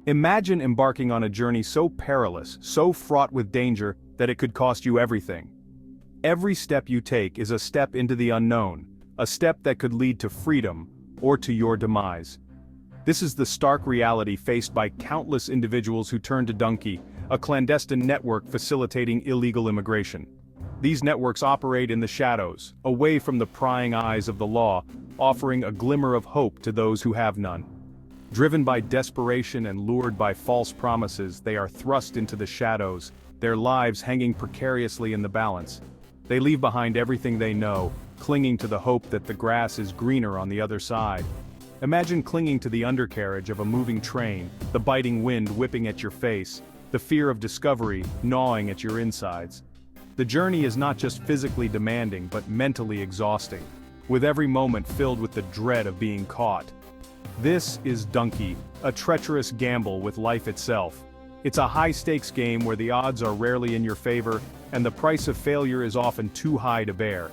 Imagine embarking on a journey so perilous, so fraught with danger, that it could cost you everything. Every step you take is a step into the unknown, a step that could lead to freedom, or to your demise. This is the stark reality faced by countless individuals who turn to Dunki, a clandestine network facilitating illegal immigration. These networks operate in the shadows, away from the prying eyes of the law, offering a glimmer of hope to those who have none. Driven by desperation and lured by false promises, they are thrust into the shadows, their lives hanging precariously in the balance. They leave behind everything they know, clinging to the hope that the grass is greener on the other side. Imagine clinging to the undercarriage of a moving train, the biting wind whipping at your face, the fear of discovery gnawing at your insides. The journey is not just physically demanding but mentally exhausting, with every moment filled with the dread of being caught. This is Dunki, a treacherous gamble with life itself. It's a high-stakes game where the odds are rarely in your favor, and the price of failure is often too high to bear.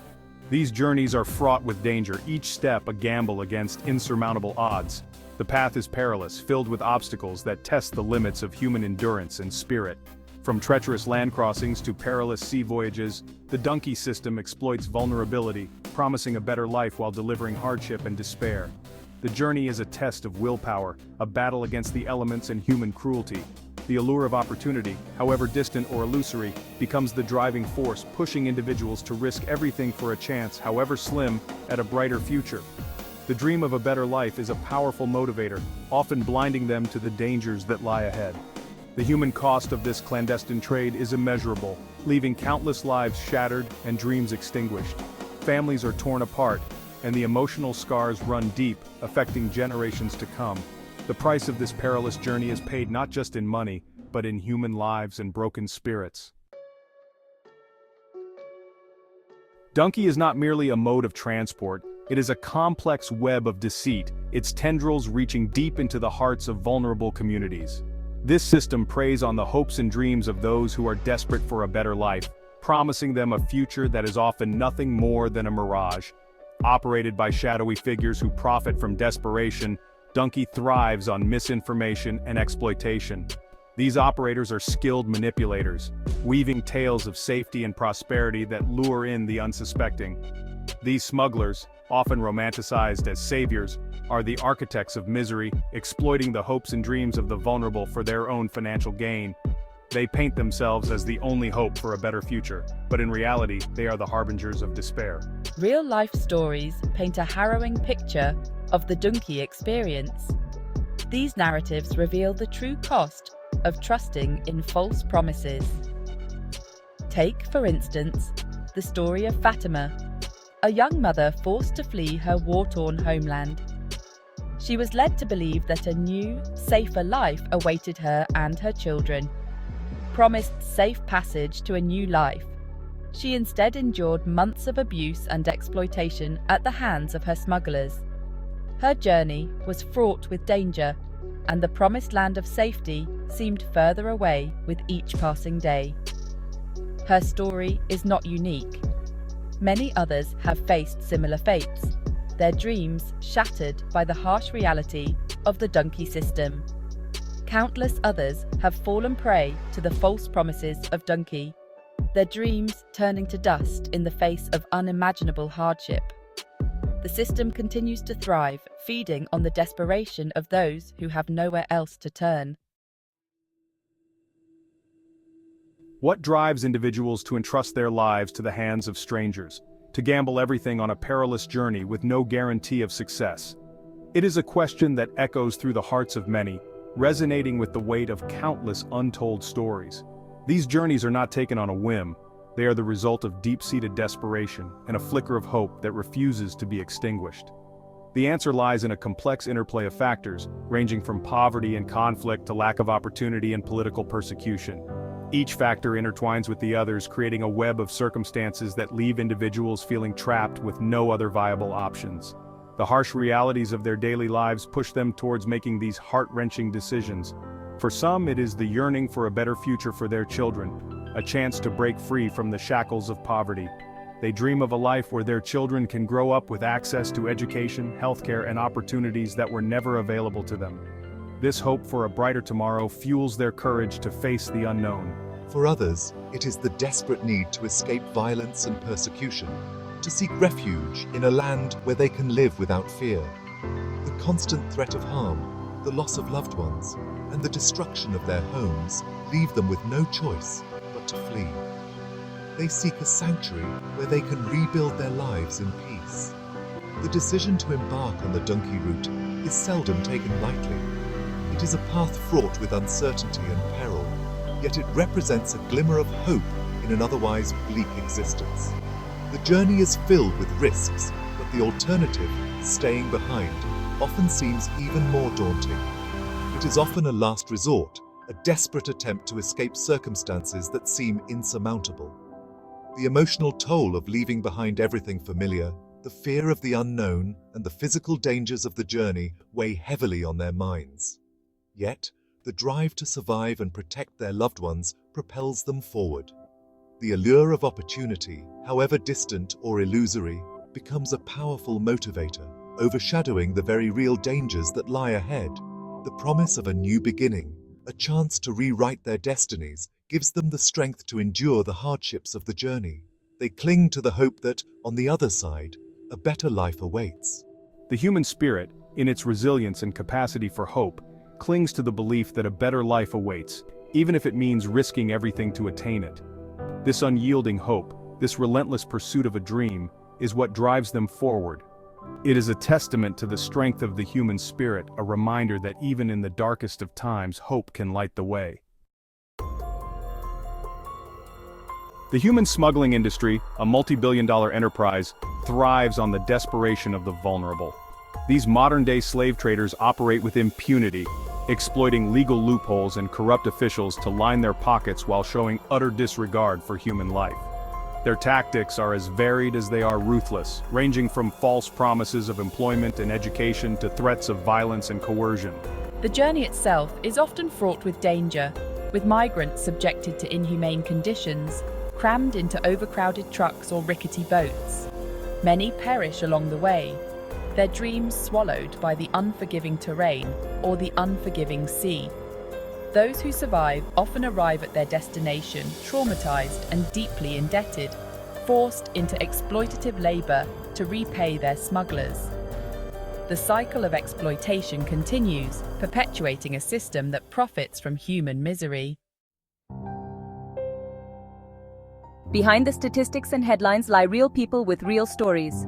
These journeys are fraught with danger, each step a gamble against insurmountable odds. The path is perilous, filled with obstacles that test the limits of human endurance and spirit. From treacherous land crossings to perilous sea voyages, the Dunki system exploits vulnerability, promising a better life while delivering hardship and despair. The journey is a test of willpower, a battle against the elements and human cruelty. The allure of opportunity, however distant or illusory, becomes the driving force pushing individuals to risk everything for a chance, however slim, at a brighter future. The dream of a better life is a powerful motivator, often blinding them to the dangers that lie ahead. The human cost of this clandestine trade is immeasurable, leaving countless lives shattered and dreams extinguished. Families are torn apart, and the emotional scars run deep, affecting generations to come. The price of this perilous journey is paid not just in money, but in human lives and broken spirits. Dunki is not merely a mode of transport, it is a complex web of deceit, its tendrils reaching deep into the hearts of vulnerable communities. This system preys on the hopes and dreams of those who are desperate for a better life, promising them a future that is often nothing more than a mirage. Operated by shadowy figures who profit from desperation, Dunki thrives on misinformation and exploitation. These operators are skilled manipulators, weaving tales of safety and prosperity that lure in the unsuspecting. These smugglers, often romanticized as saviors, are the architects of misery, exploiting the hopes and dreams of the vulnerable for their own financial gain. They paint themselves as the only hope for a better future, but in reality, they are the harbingers of despair. Real-life stories paint a harrowing picture of the Dunki experience. These narratives reveal the true cost of trusting in false promises. Take, for instance, the story of Fatima, a young mother forced to flee her war-torn homeland. She was led to believe that a new, safer life awaited her and her children. Promised safe passage to a new life, she instead endured months of abuse and exploitation at the hands of her smugglers. Her journey was fraught with danger, and the promised land of safety seemed further away with each passing day. Her story is not unique. Many others have faced similar fates, their dreams shattered by the harsh reality of the Dunki system. Countless others have fallen prey to the false promises of Dunki, their dreams turning to dust in the face of unimaginable hardship. The system continues to thrive, feeding on the desperation of those who have nowhere else to turn. What drives individuals to entrust their lives to the hands of strangers, to gamble everything on a perilous journey with no guarantee of success? It is a question that echoes through the hearts of many, resonating with the weight of countless untold stories. These journeys are not taken on a whim, they are the result of deep-seated desperation and a flicker of hope that refuses to be extinguished. The answer lies in a complex interplay of factors, ranging from poverty and conflict to lack of opportunity and political persecution. Each factor intertwines with the others, creating a web of circumstances that leave individuals feeling trapped with no other viable options. The harsh realities of their daily lives push them towards making these heart-wrenching decisions. For some, it is the yearning for a better future for their children, a chance to break free from the shackles of poverty. They dream of a life where their children can grow up with access to education, healthcare, and opportunities that were never available to them. This hope for a brighter tomorrow fuels their courage to face the unknown. For others, it is the desperate need to escape violence and persecution, to seek refuge in a land where they can live without fear. The constant threat of harm, the loss of loved ones, and the destruction of their homes leave them with no choice but to flee. They seek a sanctuary where they can rebuild their lives in peace. The decision to embark on the Dunki route is seldom taken lightly. It is a path fraught with uncertainty and peril, yet it represents a glimmer of hope in an otherwise bleak existence. The journey is filled with risks, but the alternative, staying behind, often seems even more daunting. It is often a last resort, a desperate attempt to escape circumstances that seem insurmountable. The emotional toll of leaving behind everything familiar, the fear of the unknown, and the physical dangers of the journey weigh heavily on their minds. Yet, the drive to survive and protect their loved ones propels them forward. The allure of opportunity, however distant or illusory, becomes a powerful motivator, overshadowing the very real dangers that lie ahead. The promise of a new beginning, a chance to rewrite their destinies, gives them the strength to endure the hardships of the journey. They cling to the hope that, on the other side, a better life awaits. The human spirit, in its resilience and capacity for hope, clings to the belief that a better life awaits, even if it means risking everything to attain it. This unyielding hope, this relentless pursuit of a dream, is what drives them forward. It is a testament to the strength of the human spirit, a reminder that even in the darkest of times, hope can light the way. The human smuggling industry, a multi-billion-dollar enterprise, thrives on the desperation of the vulnerable. These modern-day slave traders operate with impunity, exploiting legal loopholes and corrupt officials to line their pockets while showing utter disregard for human life. Their tactics are as varied as they are ruthless, ranging from false promises of employment and education to threats of violence and coercion. The journey itself is often fraught with danger, with migrants subjected to inhumane conditions, crammed into overcrowded trucks or rickety boats. Many perish along the way, their dreams swallowed by the unforgiving terrain or the unforgiving sea. Those who survive often arrive at their destination traumatized and deeply indebted, forced into exploitative labor to repay their smugglers. The cycle of exploitation continues, perpetuating a system that profits from human misery. Behind the statistics and headlines lie real people with real stories.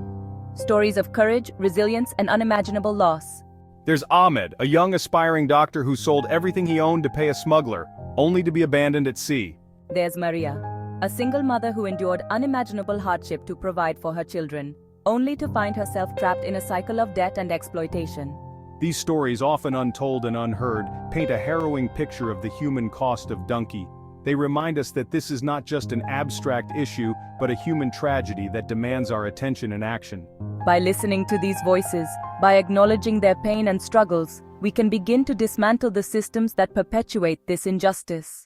Stories of courage, resilience, and unimaginable loss. There's Ahmed, a young aspiring doctor who sold everything he owned to pay a smuggler, only to be abandoned at sea. There's Maria, a single mother who endured unimaginable hardship to provide for her children, only to find herself trapped in a cycle of debt and exploitation. These stories, often untold and unheard, paint a harrowing picture of the human cost of Dunki. They remind us that this is not just an abstract issue, but a human tragedy that demands our attention and action. By listening to these voices, by acknowledging their pain and struggles, we can begin to dismantle the systems that perpetuate this injustice.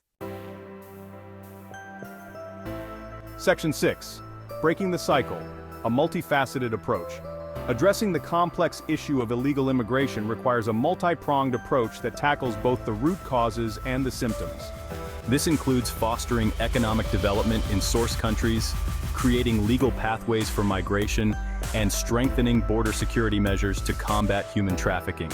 Section 6. Breaking the Cycle, a multifaceted approach. Addressing the complex issue of illegal immigration requires a multi-pronged approach that tackles both the root causes and the symptoms. This includes fostering economic development in source countries, creating legal pathways for migration, and strengthening border security measures to combat human trafficking.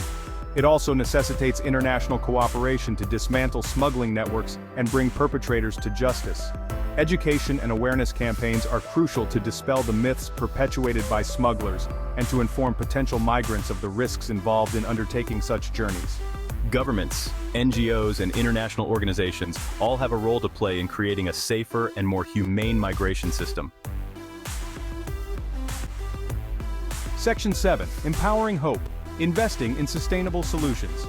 It also necessitates international cooperation to dismantle smuggling networks and bring perpetrators to justice. Education and awareness campaigns are crucial to dispel the myths perpetuated by smugglers and to inform potential migrants of the risks involved in undertaking such journeys. Governments, NGOs, and international organizations all have a role to play in creating a safer and more humane migration system. Section 7. Empowering Hope. Investing in sustainable solutions.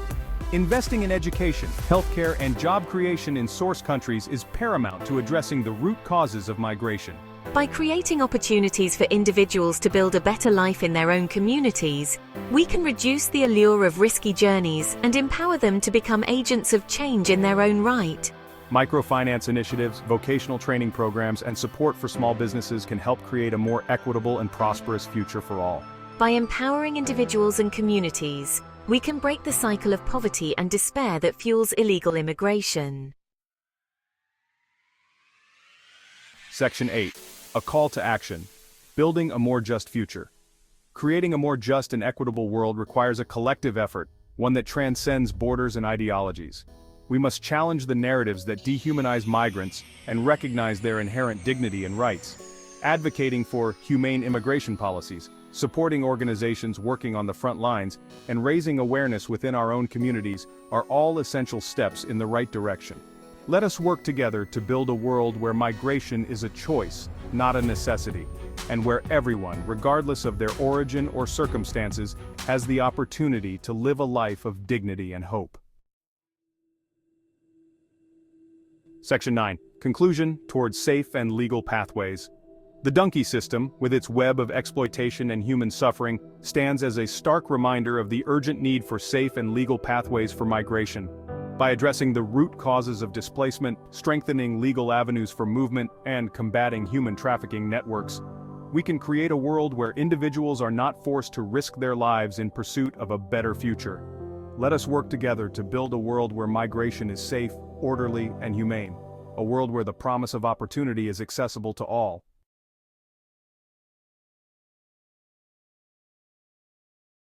Investing in education, healthcare, and job creation in source countries is paramount to addressing the root causes of migration. By creating opportunities for individuals to build a better life in their own communities, we can reduce the allure of risky journeys and empower them to become agents of change in their own right. Microfinance initiatives, vocational training programs, and support for small businesses can help create a more equitable and prosperous future for all. By empowering individuals and communities, We can break the cycle of poverty and despair that fuels illegal immigration. Section 8. A call to action. Building a more just future. Creating a more just and equitable world requires a collective effort, one that transcends borders and ideologies. We must challenge the narratives that dehumanize migrants and recognize their inherent dignity and rights. Advocating for humane immigration policies, supporting organizations working on the front lines, and raising awareness within our own communities are all essential steps in the right direction. Let us work together to build a world where migration is a choice, not a necessity, and where everyone, regardless of their origin or circumstances, has the opportunity to live a life of dignity and hope. Section 9. Conclusion towards safe and legal pathways. The Dunki system, with its web of exploitation and human suffering, stands as a stark reminder of the urgent need for safe and legal pathways for migration. By addressing the root causes of displacement, strengthening legal avenues for movement, and combating human trafficking networks, we can create a world where individuals are not forced to risk their lives in pursuit of a better future. Let us work together to build a world where migration is safe, orderly, and humane. A world where the promise of opportunity is accessible to all.